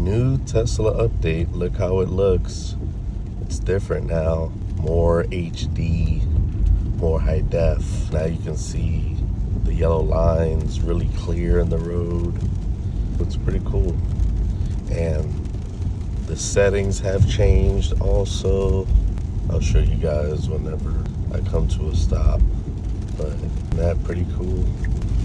new Tesla update. Look how it looks. It's different now. More HD, more high def. Now you can see the yellow lines really clear in the road. It's pretty cool. And the settings have changed also. I'll show you guys whenever I come to a stop. But that pretty cool.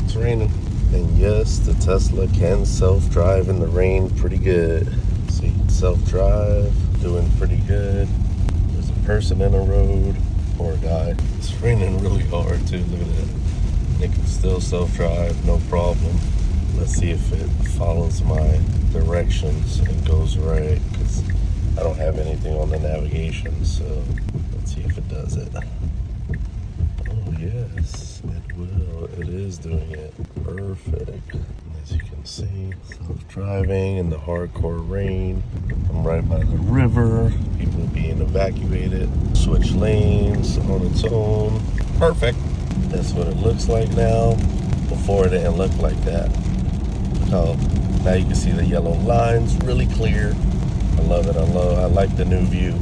It's raining. And yes, the Tesla can self-drive in the rain pretty good. See, self-drive, doing pretty good. There's a person in the road, or a guy. It's raining really hard too, look at that. And it can still self-drive, no problem. Let's see if it follows my directions and goes right, because I don't have anything on the navigation, so let's see if it does it. Oh yes, it will. It is doing it. Perfect. As you can see, self-driving in the hardcore rain. I'm right by the river. People being evacuated. Switch lanes on its own. Perfect. That's what it looks like now. Before it didn't look like that. Oh, now you can see the yellow lines really clear. I love it. I like the new view.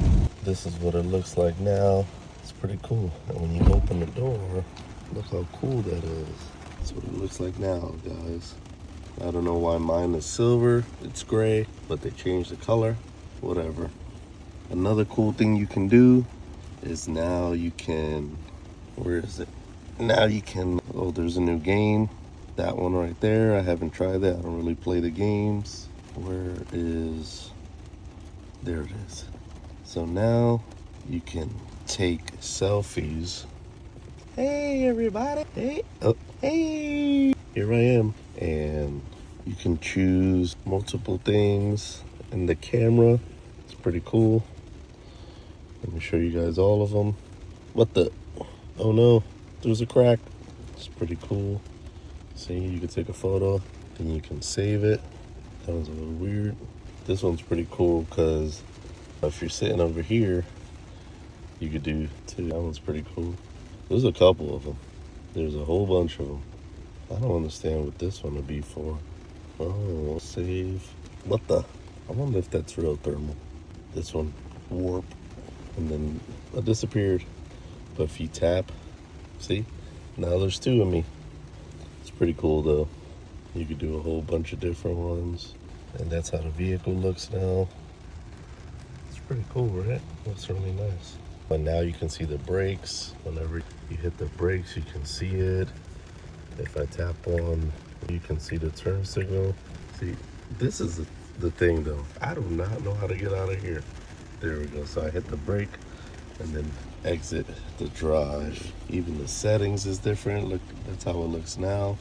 This is what it looks like now. It's pretty cool. And when you open the door, look how cool that is. That's what it looks like now, guys. I don't know why mine is silver. It's gray, but they changed the color. Whatever. Another cool thing you can do is now you can, where is it? Now you can, oh, there's a new game. That one right there. I haven't tried that. I don't really play the games. Where is, there it is. So now you can take selfies. Hey everybody, hey, oh, hey, here I am. And you can choose multiple things in the camera. It's pretty cool. Let me show you guys all of them. What the, oh no, there's a crack. It's pretty cool. See, you can take a photo and you can save it. That was a little weird. This one's pretty cool because if you're sitting over here, you could do too. That one's pretty cool. There's a couple of them. There's a whole bunch of them. I don't understand what this one would be for. Oh, save. What the? I wonder if that's real thermal. This one, warp. And then it disappeared. But if you tap, see? Now there's two of me. It's pretty cool though. You could do a whole bunch of different ones. And that's how the vehicle looks now. It's pretty cool, right? Looks really nice. But now you can see the brakes. Whenever you hit the brakes, you can see it. If I tap on, you can see the turn signal. See, this is the thing though. I do not know how to get out of here. There we go. So I hit the brake and then exit the drive. Even the settings is different. Look, that's how it looks now,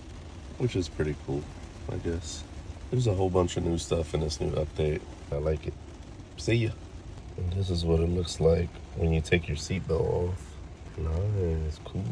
which is pretty cool, I guess. There's a whole bunch of new stuff in this new update. I like it. See ya. And this is what it looks like when you take your seatbelt off. Nice, cool.